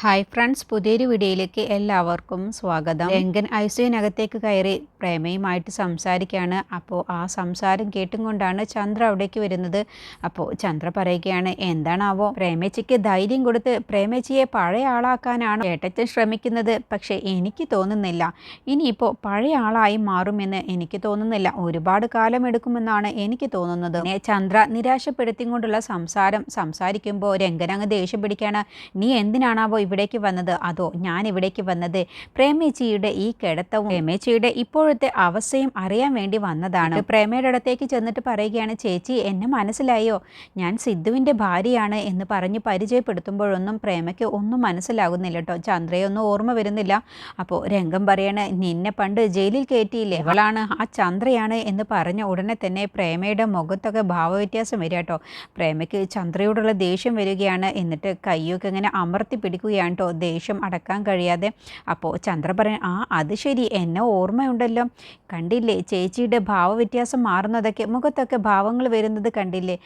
Hi friends, പുതിയൊരു വീഡിയോയിലേക്ക് എല്ലാവർക്കും സ്വാഗതം. രംഗൻ ഐസിയുനകത്തേക്ക് കയറി പ്രേമയുമായിട്ട് സംസാരിക്കുകയാണ്. അപ്പോൾ ആ സംസാരം കേട്ടും കൊണ്ടാണ് ചന്ദ്ര അവിടേക്ക് വരുന്നത്. അപ്പോൾ ചന്ദ്ര പറയുകയാണ്, എന്താണാവോ പ്രേമേച്ചിക്ക് ധൈര്യം കൊടുത്ത് പ്രേമേച്ചിയെ പഴയ ആളാക്കാനാണ് ഏട്ടച്ചൻ ശ്രമിക്കുന്നത്. പക്ഷേ എനിക്ക് തോന്നുന്നില്ല ഇനിയിപ്പോൾ പഴയ ആളായി മാറുമെന്ന് എനിക്ക് തോന്നുന്നില്ല. ഒരുപാട് കാലം എടുക്കുമെന്നാണ് എനിക്ക് തോന്നുന്നത്. ചന്ദ്ര നിരാശപ്പെടുത്തിക്കൊണ്ടുള്ള സംസാരിക്കുമ്പോൾ രംഗൻ അങ്ങ് ദേഷ്യം പിടിക്കുകയാണ്. നീ എന്തിനാണാവോ ഇവിടേക്ക് വന്നത്? അതോ ഞാൻ ഇവിടേക്ക് വന്നത് പ്രേമേച്ചിയുടെ ഈ കിടത്തവും പ്രേമേച്ചിയുടെ ഇപ്പോഴത്തെ അവസ്ഥയും അറിയാൻ വേണ്ടി വന്നതാണ്. പ്രേമയുടെ അടുത്തേക്ക് ചെന്നിട്ട് പറയുകയാണ്, ചേച്ചി എന്നെ മനസ്സിലായോ? ഞാൻ സിദ്ധുവിൻ്റെ ഭാര്യയാണ് എന്ന് പറഞ്ഞ് പരിചയപ്പെടുത്തുമ്പോഴൊന്നും പ്രേമയ്ക്ക് ഒന്നും മനസ്സിലാകുന്നില്ല കേട്ടോ. ചന്ദ്രയൊന്നും ഓർമ്മ വരുന്നില്ല. അപ്പോൾ രംഗം പറയാണ്, നിന്നെ പണ്ട് ജയിലിൽ കയറ്റിയില്ലേ, അവളാണ് ആ ചന്ദ്രയാണ് എന്ന് പറഞ്ഞ ഉടനെ തന്നെ പ്രേമയുടെ മുഖത്തൊക്കെ ഭാവവ്യത്യാസം വരിക കേട്ടോ. പ്രേമയ്ക്ക് ചന്ദ്രയോടുള്ള ദേഷ്യം വരികയാണ്. എന്നിട്ട് കയ്യൊക്കെ ഇങ്ങനെ അമർത്തി പിടിക്കുകയാണ് കേട്ടോ, ദേഷ്യം അടക്കാൻ കഴിയാതെ. അപ്പോൾ ചന്ദ്ര പറയാൻ, അത് ശരി, എന്നെ ഓർമ്മയുണ്ടല്ലോ, കണ്ടില്ലേ ചേച്ചിയുടെ ഭാവവ്യത്യാസം മാറുന്നതൊക്കെ, മുഖത്തൊക്കെ ഭാവങ്ങൾ വരുന്നത് കണ്ടില്ലേ?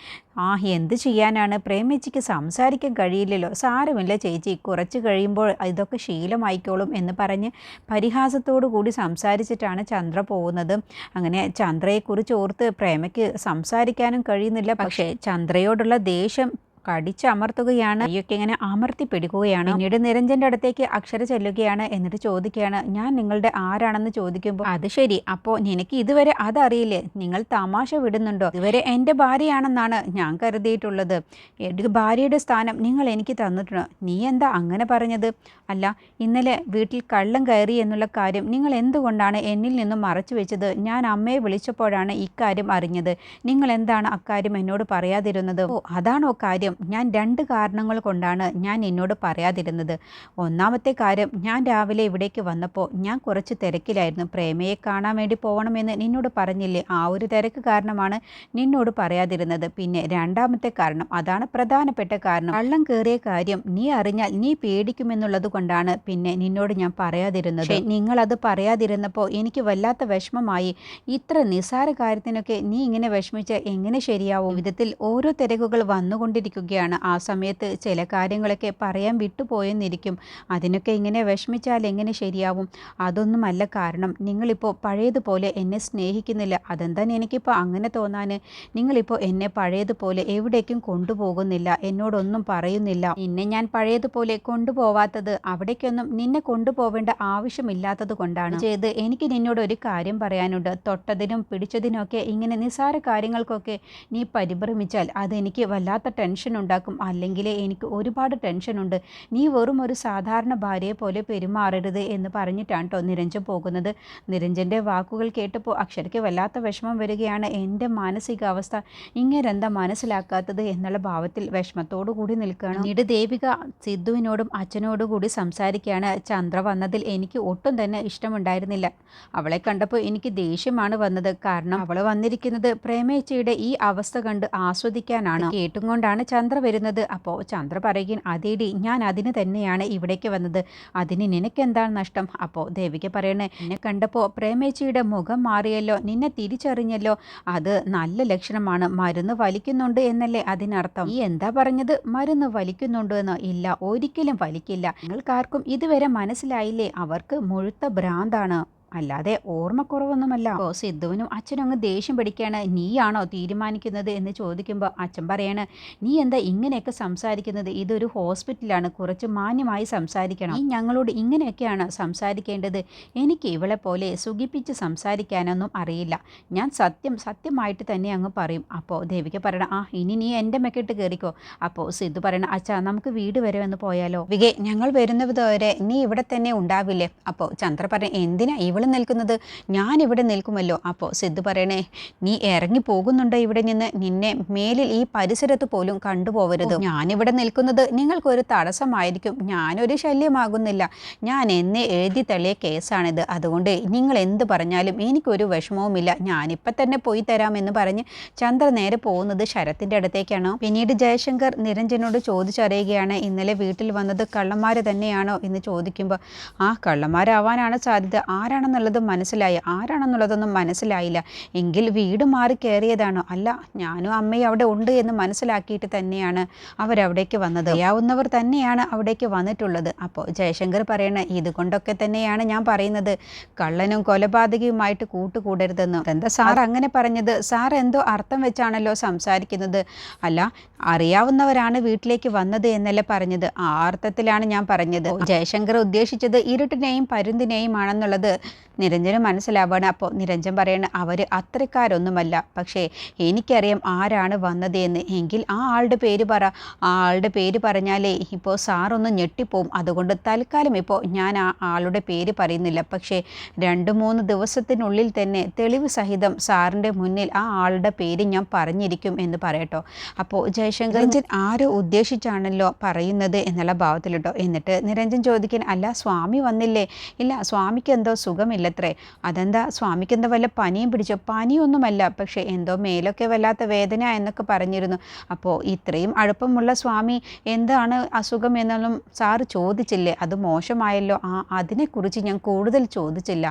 എന്ത് ചെയ്യാനാണ്, പ്രേമേച്ചിക്ക് സംസാരിക്കാൻ കഴിയില്ലല്ലോ. സാരമില്ല ചേച്ചി, കുറച്ച് കഴിയുമ്പോൾ ഇതൊക്കെ ശീലമായിക്കോളും എന്ന് പറഞ്ഞ് പരിഹാസത്തോടു കൂടി സംസാരിച്ചിട്ടാണ് ചന്ദ്ര പോകുന്നത്. അങ്ങനെ ചന്ദ്രയെക്കുറിച്ച് ഓർത്ത് പ്രേമയ്ക്ക് സംസാരിക്കാനും കഴിയുന്നില്ല. പക്ഷേ ചന്ദ്രയോടുള്ള ദേഷ്യം കടിച്ചമർത്തുകയാണ്, കയ്യൊക്കെ ഇങ്ങനെ അമർത്തി പിടിക്കുകയാണ്. പിന്നീട് നിരഞ്ജൻ്റെ അടുത്തേക്ക് അക്ഷര ചെല്ലുകയാണ്. എന്നിട്ട് ചോദിക്കുകയാണ്, ഞാൻ നിങ്ങളുടെ ആരാണെന്ന് ചോദിക്കുമ്പോൾ, അത് ശരി, അപ്പോൾ നിനക്ക് ഇതുവരെ അതറിയില്ലേ? നിങ്ങൾ തമാശ വിടുന്നുണ്ടോ? ഇതുവരെ എൻ്റെ ഭാര്യയാണെന്നാണ് ഞാൻ കരുതിയിട്ടുള്ളത്. ഭാര്യയുടെ സ്ഥാനം നിങ്ങൾ എനിക്ക് തന്നിട്ടുണ്ട്. നീ എന്താ അങ്ങനെ പറഞ്ഞത്? അല്ല, ഇന്നലെ വീട്ടിൽ കള്ളം കയറി എന്നുള്ള കാര്യം നിങ്ങൾ എന്തുകൊണ്ടാണ് എന്നിൽ നിന്നും മറച്ചു വെച്ചത്? ഞാൻ അമ്മയെ വിളിച്ചപ്പോഴാണ് ഇക്കാര്യം അറിഞ്ഞത്. നിങ്ങൾ എന്താണ് അക്കാര്യം എന്നോട് പറയാതിരുന്നത്? അതാണോ കാര്യം? ഞാൻ 2 കാരണങ്ങൾ കൊണ്ടാണ് ഞാൻ എന്നോട് പറയാതിരുന്നത്. ഒന്നാമത്തെ കാര്യം, ഞാൻ രാവിലെ ഇവിടേക്ക് വന്നപ്പോൾ ഞാൻ കുറച്ച് തിരക്കിലായിരുന്നു. പ്രേമയെ കാണാൻ വേണ്ടി പോകണമെന്ന് നിന്നോട് പറഞ്ഞില്ലേ, ആ ഒരു തിരക്ക് കാരണമാണ് നിന്നോട് പറയാതിരുന്നത്. പിന്നെ രണ്ടാമത്തെ കാരണം, അതാണ് പ്രധാനപ്പെട്ട കാരണം, കള്ളം കയറിയ കാര്യം നീ അറിഞ്ഞാൽ നീ പേടിക്കുമെന്നുള്ളത് കൊണ്ടാണ് പിന്നെ നിന്നോട് ഞാൻ പറയാതിരുന്നത്. നിങ്ങളത് പറയാതിരുന്നപ്പോൾ എനിക്ക് വല്ലാത്ത വിഷമമായി. ഇത്ര നിസ്സാര കാര്യത്തിനൊക്കെ നീ ഇങ്ങനെ വിഷമിച്ച് എങ്ങനെ ശരിയാവും? വിധത്തിൽ ഓരോ തിരക്കുകൾ വന്നുകൊണ്ടിരിക്കും. ആ സമയത്ത് ചില കാര്യങ്ങളൊക്കെ പറയാൻ വിട്ടുപോയെന്നിരിക്കും. അതിനൊക്കെ ഇങ്ങനെ വിഷമിച്ചാൽ എങ്ങനെ ശരിയാവും? അതൊന്നുമല്ല കാരണം, നിങ്ങളിപ്പോൾ പഴയതുപോലെ എന്നെ സ്നേഹിക്കുന്നില്ല. അതെന്താ എനിക്കിപ്പോൾ അങ്ങനെ തോന്നാൻ? നിങ്ങളിപ്പോൾ എന്നെ പഴയതുപോലെ എവിടേക്കും കൊണ്ടുപോകുന്നില്ല, എന്നോടൊന്നും പറയുന്നില്ല. നിന്നെ ഞാൻ പഴയതുപോലെ കൊണ്ടുപോവാത്തത് അവിടേക്കൊന്നും നിന്നെ കൊണ്ടുപോവേണ്ട ആവശ്യമില്ലാത്തത് കൊണ്ടാണ്. എനിക്ക് നിന്നോട് ഒരു കാര്യം പറയാനുണ്ട്. തൊട്ടതിനും പിടിച്ചതിനൊക്കെ ഇങ്ങനെ നിസ്സാര കാര്യങ്ങൾക്കൊക്കെ നീ പരിഭ്രമിച്ചാൽ അതെനിക്ക് വല്ലാത്ത ടെൻഷൻ ഉണ്ടാക്കും. അല്ലെങ്കിൽ എനിക്ക് ഒരുപാട് ടെൻഷനുണ്ട്. നീ വെറും ഒരു സാധാരണ ഭാര്യയെ പോലെ പെരുമാറരുത് എന്ന് പറഞ്ഞിട്ടാണ് കേട്ടോ നിരഞ്ജൻ പോകുന്നത്. നിരഞ്ജൻ്റെ വാക്കുകൾ കേട്ടപ്പോൾ അക്ഷരയ്ക്ക് വല്ലാത്ത വിഷമം വരികയാണ്. എൻ്റെ മാനസികാവസ്ഥ ഇങ്ങനെന്താ മനസ്സിലാക്കാത്തത് എന്നുള്ള ഭാവത്തിൽ വിഷമത്തോടു കൂടി നിൽക്കുകയാണ്. പിന്നീട് ദേവിക സിദ്ധുവിനോടും അച്ഛനോടും കൂടി സംസാരിക്കുകയാണ്. ചന്ദ്ര വന്നതിൽ എനിക്ക് ഒട്ടും തന്നെ ഇഷ്ടമുണ്ടായിരുന്നില്ല. അവളെ കണ്ടപ്പോൾ എനിക്ക് ദേഷ്യമാണ് വന്നത്. കാരണം അവൾ വന്നിരിക്കുന്നത് പ്രേമേച്ചിയുടെ ഈ അവസ്ഥ കണ്ട് ആസ്വദിക്കാനാണ്. കേട്ടും കൊണ്ടാണ് ചന്ദ്ര വരുന്നത്. അപ്പോൾ ചന്ദ്ര പറയുകയും, അതേടി, ഞാൻ അതിന് തന്നെയാണ് ഇവിടേക്ക് വന്നത്. അതിന് നിനക്കെന്താണ് നഷ്ടം? അപ്പോൾ ദേവിക പറയണേ, എന്നെ കണ്ടപ്പോൾ പ്രേമേച്ചിയുടെ മുഖം മാറിയല്ലോ, നിന്നെ തിരിച്ചറിഞ്ഞല്ലോ, അത് നല്ല ലക്ഷണമാണ്. മരുന്ന് വലിക്കുന്നുണ്ട് എന്നല്ലേ അതിനർത്ഥം? നീ എന്താ പറഞ്ഞത്? മരുന്ന് വലിക്കുന്നുണ്ട് എന്ന്? ഇല്ല, ഒരിക്കലും വലിക്കില്ല. നിങ്ങൾക്കാർക്കും ഇതുവരെ മനസ്സിലായില്ലേ? അവർക്ക് മുഴുത്ത ഭ്രാന്താണ്, അല്ലാതെ ഓർമ്മക്കുറവൊന്നുമല്ല. അപ്പോൾ സിദ്ധുവിനും അച്ഛനും അങ്ങ് ദേഷ്യം പിടിക്കുകയാണ്. നീയാണോ തീരുമാനിക്കുന്നത് എന്ന് ചോദിക്കുമ്പോൾ അച്ഛൻ പറയാണ്, നീ എന്താ ഇങ്ങനെയൊക്കെ സംസാരിക്കുന്നത്? ഇതൊരു ഹോസ്പിറ്റലാണ്, കുറച്ച് മാന്യമായി സംസാരിക്കണം. നീ ഞങ്ങളോട് ഇങ്ങനെയൊക്കെയാണ് സംസാരിക്കേണ്ടത്. എനിക്ക് ഇവളെ പോലെ സുഖിപ്പിച്ച് സംസാരിക്കാനൊന്നും അറിയില്ല. ഞാൻ സത്യമായിട്ട് തന്നെ അങ്ങ് പറയും. അപ്പോൾ ദേവിക പറയണം, ഇനി നീ എൻ്റെ മെക്കിട്ട് കയറിക്കോ. അപ്പോൾ സിദ്ധു പറയണം, അച്ഛാ, നമുക്ക് വീട് വരെ ഒന്ന് പോയാലോ? വികെ, ഞങ്ങൾ വരുന്നതുവരെ നീ ഇവിടെ തന്നെ ഉണ്ടാവില്ലേ? അപ്പോൾ ചന്ദ്ര പറയും, എന്തിനാ ഇവൾ നിൽക്കുന്നത്? ഞാൻ ഇവിടെ നിൽക്കുമല്ലോ. അപ്പോൾ സിദ്ധു പറയണേ, നീ ഇറങ്ങി പോകുന്നുണ്ടോ ഇവിടെ നിന്ന്? നിന്നെ മേലിൽ ഈ പരിസരത്ത് പോലും കണ്ടുപോകരുത്. ഞാനിവിടെ നിൽക്കുന്നത് നിങ്ങൾക്കൊരു തടസ്സമായിരിക്കും. ഞാനൊരു ശല്യമാകുന്നില്ല. ഞാൻ എന്നെ എഴുതി തള്ളിയ കേസാണിത്. അതുകൊണ്ട് നിങ്ങൾ എന്ത് പറഞ്ഞാലും എനിക്കൊരു വിഷമവുമില്ല. ഞാനിപ്പം തന്നെ പോയി തരാമെന്ന് പറഞ്ഞ് ചന്ദ്ര നേരെ പോകുന്നത് ശരത്തിൻ്റെ അടുത്തേക്കാണ്. പിന്നീട് ജയശങ്കർ നിരഞ്ജനോട് ചോദിച്ചറിയുകയാണ്, ഇന്നലെ വീട്ടിൽ വന്നത് കള്ളന്മാർ തന്നെയാണോ എന്ന് ചോദിക്കുമ്പോൾ, കള്ളന്മാരാവാനാണ് സാധ്യത. ആരാണെന്ന് ആരാണെന്നുള്ളത് മനസ്സിലായി. ആരാണെന്നുള്ളതൊന്നും മനസ്സിലായില്ല. എങ്കിൽ വീട് മാറി കയറിയതാണോ? അല്ല, ഞാനും അമ്മയും അവിടെ ഉണ്ട് എന്ന് മനസ്സിലാക്കിയിട്ട് തന്നെയാണ് അവരവിടേക്ക് വന്നത്. അറിയാവുന്നവർ തന്നെയാണ് അവിടേക്ക് വന്നിട്ടുള്ളത്. അപ്പോൾ ജയശങ്കർ പറയണ ഇതുകൊണ്ടൊക്കെ തന്നെയാണ് ഞാൻ പറയുന്നത് കള്ളനും കൊലപാതകയുമായിട്ട് കൂട്ടുകൂടരുതെന്ന്. എന്താ സാർ അങ്ങനെ പറഞ്ഞത്? സാർ എന്തോ അർത്ഥം വെച്ചാണല്ലോ സംസാരിക്കുന്നത്. അല്ല, അറിയാവുന്നവരാണ് വീട്ടിലേക്ക് വന്നത് എന്നല്ലേ പറഞ്ഞത്? ആ അർത്ഥത്തിലാണ് ഞാൻ പറഞ്ഞത്. ജയശങ്കർ ഉദ്ദേശിച്ചത് ഇരുട്ടിനെയും പരുന്തിനെയും ആണെന്നുള്ളത് നിരഞ്ജന് മനസ്സിലാവാണ്. അപ്പോൾ നിരഞ്ജൻ പറയണ അവർ അത്രക്കാരൊന്നുമല്ല, പക്ഷേ എനിക്കറിയാം ആരാണ് വന്നത് എന്ന്. എങ്കിൽ ആ ആളുടെ പേര് പറ. ആ ആളുടെ പേര് പറഞ്ഞാലേ ഇപ്പോൾ സാറൊന്ന് ഞെട്ടിപ്പോവും. അതുകൊണ്ട് തൽക്കാലം ഇപ്പോൾ ഞാൻ ആ ആളുടെ പേര് പറയുന്നില്ല. പക്ഷേ 2-3 ദിവസത്തിനുള്ളിൽ തന്നെ തെളിവ് സഹിതം സാറിൻ്റെ മുന്നിൽ ആ ആളുടെ പേര് ഞാൻ പറഞ്ഞിരിക്കും എന്ന് പറയട്ടോ. അപ്പോൾ ജയശങ്കർ നിരഞ്ജൻ ആരോ ഉദ്ദേശിച്ചാണല്ലോ പറയുന്നത് എന്നുള്ള ഭാവത്തിലിട്ടോ. എന്നിട്ട് നിരഞ്ജൻ ചോദിക്കാൻ, അല്ല സ്വാമി വന്നില്ലേ? ഇല്ല, സ്വാമിക്ക് എന്തോ സുഖമില്ലത്രേ. അതെന്താ, സ്വാമിക്ക് എന്തോ വല്ല പനിയും പിടിച്ചോ? പനിയൊന്നുമല്ല, പക്ഷേ എന്തോ മേലൊക്കെ വല്ലാത്ത വേദന എന്നൊക്കെ പറഞ്ഞിരുന്നു. അപ്പോൾ ഇത്രയും അടുപ്പമുള്ള സ്വാമി എന്താണ് അസുഖം എന്നൊന്നും സാറ് ചോദിച്ചില്ലേ? അത് മോശമായല്ലോ. അതിനെക്കുറിച്ച് ഞാൻ കൂടുതൽ ചോദിച്ചില്ല.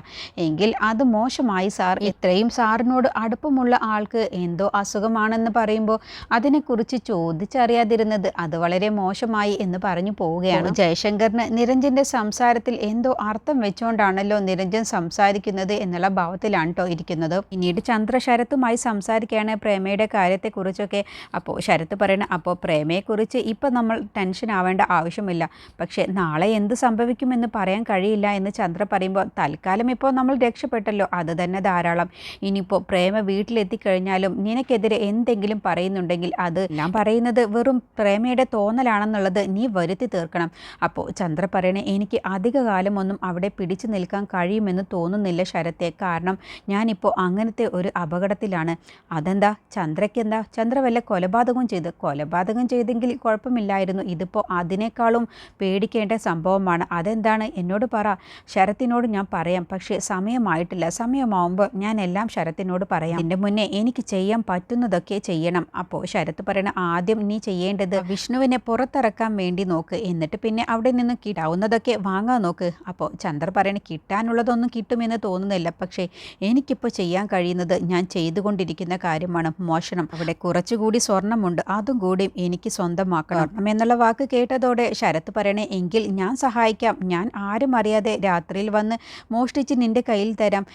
എങ്കിൽ അത് മോശമായി സാർ. ഇത്രയും സാറിനോട് അടുപ്പമുള്ള ആൾക്ക് എന്തോ അസുഖമാണെന്ന് പറയുമ്പോൾ അതിനെക്കുറിച്ച് ചോദിച്ചറിയാതിരുന്നത് അത് വളരെ മോശമായി എന്ന് പറഞ്ഞു പോവുകയാണ്. ജയശങ്കറിന് നിരഞ്ജൻ്റെ സംസാരത്തിൽ എന്തോ അർത്ഥം വെച്ചുകൊണ്ടാണല്ലോ നിരഞ്ജൻ സംസാരിക്കുന്നത് എന്നുള്ള ഭാവത്തിലാണ് കേട്ടോ ഇരിക്കുന്നത്. പിന്നീട് ചന്ദ്ര ശരത്തുമായി സംസാരിക്കുകയാണ് പ്രേമയുടെ കാര്യത്തെക്കുറിച്ചൊക്കെ. അപ്പോൾ ശരത്ത് പറയണ, അപ്പോൾ പ്രേമയെക്കുറിച്ച് ഇപ്പം നമ്മൾ ടെൻഷൻ ആവേണ്ട ആവശ്യമില്ല, പക്ഷേ നാളെ എന്ത് സംഭവിക്കുമെന്ന് പറയാൻ കഴിയില്ല എന്ന് ചന്ദ്ര പറയുമ്പോൾ, തൽക്കാലം ഇപ്പോൾ നമ്മൾ രക്ഷപ്പെട്ടല്ലോ, അത് തന്നെ ധാരാളം. ഇനിയിപ്പോൾ പ്രേമ വീട്ടിലെത്തിക്കഴിഞ്ഞാലും നിനക്കെതിരെ എന്തെങ്കിലും പറയുന്നുണ്ടെങ്കിൽ അത് ഞാൻ പറയുന്നത് വെറും പ്രേമയുടെ തോന്നലാണെന്നുള്ളത് നീ വരുത്തി തീർക്കണം. അപ്പോൾ ചന്ദ്ര പറയണേ, എനിക്ക് അധിക കാലമൊന്നും അവിടെ പിടിച്ചു നിൽക്കാൻ കഴിയുമെന്ന് തോന്നുന്നില്ല ശരത്തെ. കാരണം ഞാനിപ്പോൾ അങ്ങനത്തെ ഒരു അപകടത്തിലാണ്. അതെന്താ ചന്ദ്രയ്ക്കെന്താ? ചന്ദ്ര വല്ല കൊലപാതകം ചെയ്തെങ്കിൽ കുഴപ്പമില്ലായിരുന്നു. ഇതിപ്പോൾ അതിനേക്കാളും പേടിക്കേണ്ട സംഭവമാണ്. അതെന്താണ്? എന്നോട് പറ. ശരത്തിനോട് ഞാൻ പറയാം, പക്ഷേ സമയമായിട്ടില്ല. സമയമാവുമ്പോൾ ഞാൻ എല്ലാം ശരത്തിനോട് പറയാം. എൻ്റെ മുന്നേ എനിക്ക് ചെയ്യാൻ പറ്റുന്നതൊക്കെ ചെയ്യണം. അപ്പോൾ ശരത്ത് പറയണ, ആദ്യം നീ ചെയ്യേണ്ടത് വിഷ്ണുവിനെ പുറത്തിറക്കാൻ വേണ്ടി നോക്ക്. എന്നിട്ട് പിന്നെ അവിടെ നിന്ന് കിട്ടാവുന്നതൊക്കെ വാങ്ങാൻ നോക്ക്. അപ്പോൾ ചന്ദ്ര പറയണ, കിട്ടാനുള്ളതൊന്നും കിട്ടുമെന്ന് തോന്നുന്നില്ല, പക്ഷേ എനിക്കിപ്പോൾ ചെയ്യാൻ കഴിയുന്നത് ഞാൻ ചെയ്തുകൊണ്ടിരിക്കുന്ന കാര്യമാണ്, മോഷണം. അവിടെ കുറച്ചുകൂടി സ്വർണ്ണമുണ്ട്, അതും കൂടി എനിക്ക് സ്വന്തമാക്കണം എന്നുള്ള വാക്ക് കേട്ടതോടെ ശരത്ത് പറയണേ, എങ്കിൽ ഞാൻ സഹായിക്കാം. ഞാൻ ആരും അറിയാതെ രാത്രിയിൽ വന്ന് മോഷ്ടിച്ച് നിന്റെ കയ്യിൽ തരാം.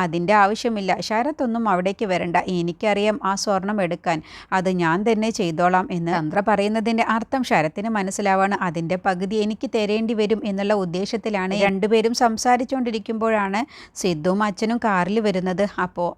അതിൻ്റെ ആവശ്യമില്ല. ശരത്തൊന്നും അവിടേക്ക് വരണ്ട. എനിക്കറിയാം ആ സ്വർണം എടുക്കാൻ. അത് ഞാൻ തന്നെ ചെയ്തോളാം എന്ന് ചന്ദ്ര പറയുന്നതിൻ്റെ അർത്ഥം ശരത്തിന് മനസ്സിലാവാണ്. അതിൻ്റെ പകുതി എനിക്ക് തരേണ്ടി വരും എന്നുള്ള ഉദ്ദേശത്തിലാണ്. രണ്ടുപേരും സംസാരിച്ചുകൊണ്ടിരിക്കുമ്പോഴാണ് സിദ്ധുവും അച്ഛനും കാറിൽ വരുന്നത്. അപ്പോൾ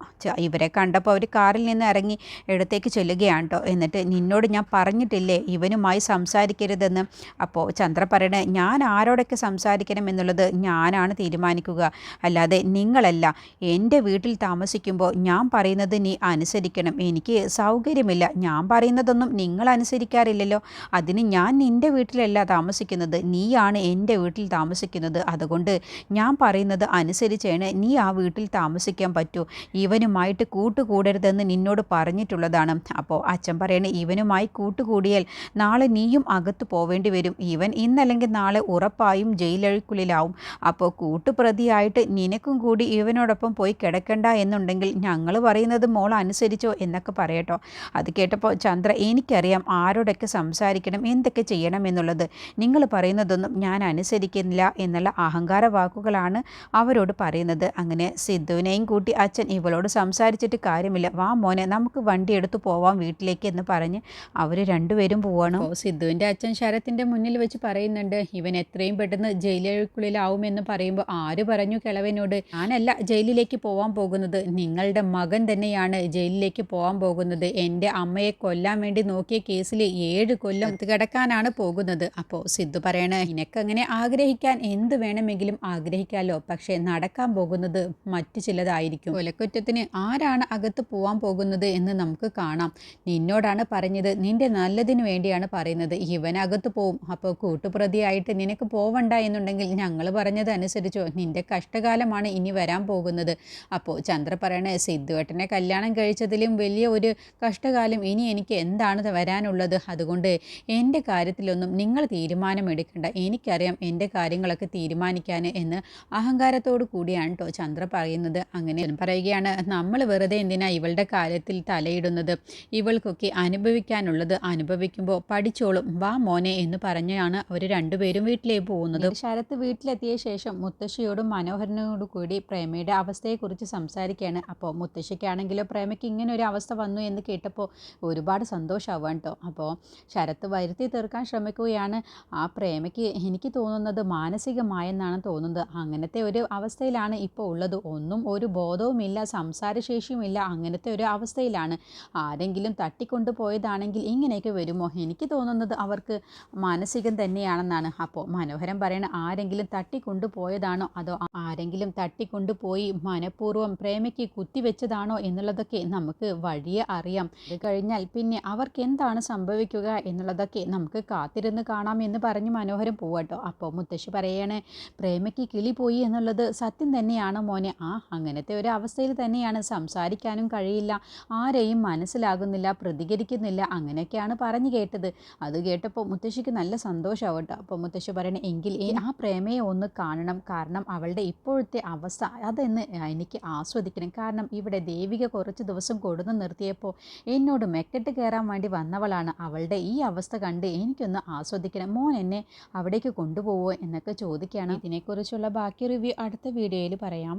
ഇവരെ കണ്ടപ്പോൾ അവർ കാറിൽ നിന്ന് ഇറങ്ങി ഇടത്തേക്ക് ചെല്ലുകയാണ് കേട്ടോ. എന്നിട്ട്, നിന്നോട് ഞാൻ പറഞ്ഞിട്ടില്ലേ ഇവനുമായി സംസാരിക്കരുതെന്ന്? അപ്പോൾ ചന്ദ്ര പറയണേ, ഞാൻ ആരോടൊക്കെ സംസാരിക്കണം എന്നുള്ളത് ഞാനാണ് തീരുമാനിക്കുക, അല്ലാതെ നിങ്ങളല്ല. എൻ്റെ വീട്ടിൽ താമസിക്കുമ്പോൾ ഞാൻ പറയുന്നത് നീ അനുസരിക്കണം. എനിക്ക് സൗകര്യമില്ല. ഞാൻ പറയുന്നതൊന്നും നിങ്ങൾ അനുസരിക്കാറില്ലല്ലോ. അതിന് ഞാൻ നിൻ്റെ വീട്ടിലല്ല താമസിക്കുന്നത്, നീയാണ് എൻ്റെ വീട്ടിൽ താമസിക്കുന്നത്. അതുകൊണ്ട് ഞാൻ പറയുന്നത് അനുസരിച്ചാണ് നീ ആ വീട്ടിൽ താമസിക്കാൻ പറ്റൂ. ഇവനുമായിട്ട് കൂട്ടുകൂടരുതെന്ന് നിന്നോട് പറഞ്ഞിട്ടുള്ളതാണ്. അപ്പോൾ അച്ഛൻ പറയണേ, ഇവനുമായി കൂട്ടുകൂടിയാൽ നാളെ നീയും അകത്ത് പോവേണ്ടി വരും. ഇവൻ ഇന്നല്ലെങ്കിൽ നാളെ ഉറപ്പായും ജയിലഴിക്കുള്ളിലാവും. അപ്പോൾ കൂട്ടുപ്രതിയായിട്ട് നിനക്കും കൂടി ഇവനോടൊപ്പം പോയി കിടക്കണ്ട എന്നുണ്ടെങ്കിൽ ഞങ്ങൾ പറയുന്നത് മോൾ അനുസരിച്ചോ എന്നൊക്കെ പറയട്ടോ. അത് കേട്ടപ്പോൾ ചന്ദ്ര, എനിക്കറിയാം ആരോടൊക്കെ സംസാരിക്കണം, എന്തൊക്കെ ചെയ്യണം എന്നുള്ളത്. നിങ്ങൾ പറയുന്നതൊന്നും ഞാൻ അനുസരിക്കുന്നില്ല എന്നുള്ള അഹങ്കാര വാക്കുകളാണ് അവരോട് പറയുന്നത്. അങ്ങനെ സിദ്ധുവിനെയും കൂട്ടി അച്ഛൻ, ഇവളോട് സംസാരിച്ചിട്ട് കാര്യമില്ല, വാ മോനെ നമുക്ക് വണ്ടി എടുത്തു പോവാം വീട്ടിലേക്ക് എന്ന് പറഞ്ഞ് അവർ രണ്ടുപേരും പോവാണ്. സിദ്ധുവിൻ്റെ അച്ഛൻ ശരത്തിൻ്റെ മുന്നിൽ വെച്ച് പറയുന്നുണ്ട്, ഇവൻ എത്രയും പെട്ടെന്ന് ജയിലുകൾക്കുള്ളിലാവുമെന്ന് പറയുമ്പോൾ, ആര് പറഞ്ഞു കിളവനോട്? ഞാനല്ല ജയിലിലേക്ക് പോകാൻ പോകുന്നത്, നിങ്ങളുടെ മകൻ തന്നെയാണ് ജയിലിലേക്ക് പോകാൻ പോകുന്നത്. എൻ്റെ അമ്മയെ കൊല്ലാൻ വേണ്ടി നോക്കിയ കേസിൽ 7 കൊല്ലം കിടക്കാനാണ് പോകുന്നത്. അപ്പോൾ സിദ്ധു പറയണേ, നിനക്കങ്ങനെ ആഗ്രഹിക്കാൻ എന്ത് വേണമെങ്കിലും ആഗ്രഹിക്കാമല്ലോ, പക്ഷേ നടക്കാൻ പോകുന്നത് മറ്റു ചിലതായിരിക്കും. കൊലക്കുറ്റത്തിന് ആരാണ് അകത്ത് പോവാൻ പോകുന്നത് എന്ന് നമുക്ക് കാണാം. നിന്നോടാണ് പറഞ്ഞത്, നിന്റെ നല്ലതിന് വേണ്ടിയാണ് പറയുന്നത്. ഇവനകത്ത് പോവും. അപ്പോൾ കൂട്ടുപ്രതിയായിട്ട് നിനക്ക് പോവണ്ട എന്നുണ്ടെങ്കിൽ ഞങ്ങൾ പറഞ്ഞത് അനുസരിച്ചോ, നിന്റെ കഷ്ടകാലമാണ് ഇനി വരാൻ പോകുന്നത്. അപ്പോൾ ചന്ദ്ര പറയണേ, സിദ്ധുവേട്ടനെ കല്യാണം കഴിച്ചതിലും വലിയ ഒരു കഷ്ടകാലം ഇനി എനിക്ക് എന്താണ് വരാനുള്ളത്? അതുകൊണ്ട് എൻ്റെ കാര്യത്തിലൊന്നും നിങ്ങൾ തീരുമാനമെടുക്കണ്ട, എനിക്കറിയാം എൻ്റെ കാര്യങ്ങളൊക്കെ തീരുമാനിക്കാൻ എന്ന് അഹങ്കാരത്തോടു കൂടിയാണ് കേട്ടോ ചന്ദ്ര പറയുന്നത്. അങ്ങനെ പറയുകയാണ്, നമ്മൾ വെറുതെ എന്തിനാ ഇവളുടെ കാര്യത്തിൽ തലയിടുന്നത്, ഇവൾക്കൊക്കെ അനുഭവിക്കാനുള്ളത് അനുഭവിക്കുമ്പോൾ പഠിച്ചോളും, വാ മോനെ എന്ന് പറഞ്ഞാണ് അവർ രണ്ടുപേരും വീട്ടിലേക്ക് പോകുന്നത്. ശരത്ത് വീട്ടിലെത്തിയ ശേഷം മുത്തശ്ശിയോടും മനോഹരനോടും കൂടി പ്രേമയുടെ അവസ്ഥയെക്കുറിച്ച് സംസാരിക്കുകയാണ്. അപ്പോൾ മുത്തശ്ശിക്കാണെങ്കിലോ പ്രേമയ്ക്ക് ഇങ്ങനെ ഒരു അവസ്ഥ വന്നു എന്ന് കേട്ടപ്പോൾ ഒരുപാട് സന്തോഷമാവാൻ കേട്ടോ. അപ്പോൾ ശരത്ത് വരുത്തി തീർക്കാൻ ശ്രമിക്കുകയാണ്. ആ പ്രേമയ്ക്ക് എനിക്ക് തോന്നുന്നത് മാനസികമായെന്നാണ് തോന്നുന്നത്. അങ്ങനത്തെ ഒരു അവസ്ഥയിലാണ് ഇപ്പോൾ ഉള്ളത്. ഒന്നും ഒരു ബോധവുമില്ല, സംസാരശേഷിയുമില്ല, അങ്ങനത്തെ ഒരു അവസ്ഥയിലാണ്. ആരെങ്കിലും തട്ടിക്കൊണ്ടു പോയതാണെങ്കിൽ ഇങ്ങനെയൊക്കെ വരുമോ? എനിക്ക് തോന്നുന്നത് അവർക്ക് മാനസികം തന്നെയാണെന്നാണ്. അപ്പോൾ മനോഹരൻ പറയണ, ആരെങ്കിലും തട്ടിക്കൊണ്ടു പോയതാണോ അതോ ആരെങ്കിലും തട്ടിക്കൊണ്ടുപോയി മനഃപൂർവ്വം പ്രേമയ്ക്ക് കുത്തിവെച്ചതാണോ എന്നുള്ളതൊക്കെ നമുക്ക് വഴിയെ അറിയാം. ഇത് കഴിഞ്ഞാൽ പിന്നെ അവർക്ക് എന്താണ് സംഭവിക്കുക എന്നുള്ളതൊക്കെ നമുക്ക് കാത്തിരുന്ന് കാണാം എന്ന് പറഞ്ഞ് മനോഹരൻ പോവാട്ടോ. അപ്പോൾ മുത്തശ്ശി പറയാണ്, പ്രേമയ്ക്ക് കിളി പോയി എന്നുള്ളത് സത്യം തന്നെയാണ് മോനെ. അങ്ങനത്തെ ഒരു അവസ്ഥയിൽ തന്നെയാണ്, സംസാരിക്കാനും കഴിയില്ല, ആരെയും മനസ്സിലാകുന്നില്ല, പ്രതികരിക്കുന്നില്ല, അങ്ങനെയൊക്കെയാണ് പറഞ്ഞു കേട്ടത്. അത് കേട്ടപ്പോൾ മുത്തശ്ശിക്ക് നല്ല സന്തോഷമാവട്ടോ. അപ്പോൾ മുത്തശ്ശി പറയണേ, എങ്കിൽ ആ പ്രേമയെ ഒന്ന് കാണണം, കാരണം അവളുടെ ഇപ്പോഴത്തെ അവസ്ഥ അതെന്ന് എനിക്ക് ആസ്വദിക്കണം. കാരണം ഇവിടെ ദേവിക കുറച്ച് ദിവസം കൊടുന്ന് നിർത്തിയപ്പോൾ എന്നോട് മെക്കെട്ട് കയറാൻ വേണ്ടി വന്നവളാണ്. അവളുടെ ഈ അവസ്ഥ കണ്ട് എനിക്കൊന്ന് ആസ്വദിക്കണം. മോൻ എന്നെ അവിടേക്ക് കൊണ്ടുപോകുമോ എന്നൊക്കെ ചോദിക്കുകയാണ്. ഇതിനെക്കുറിച്ചുള്ള ബാക്കി റിവ്യൂ അടുത്ത വീഡിയോയിൽ പറയാം.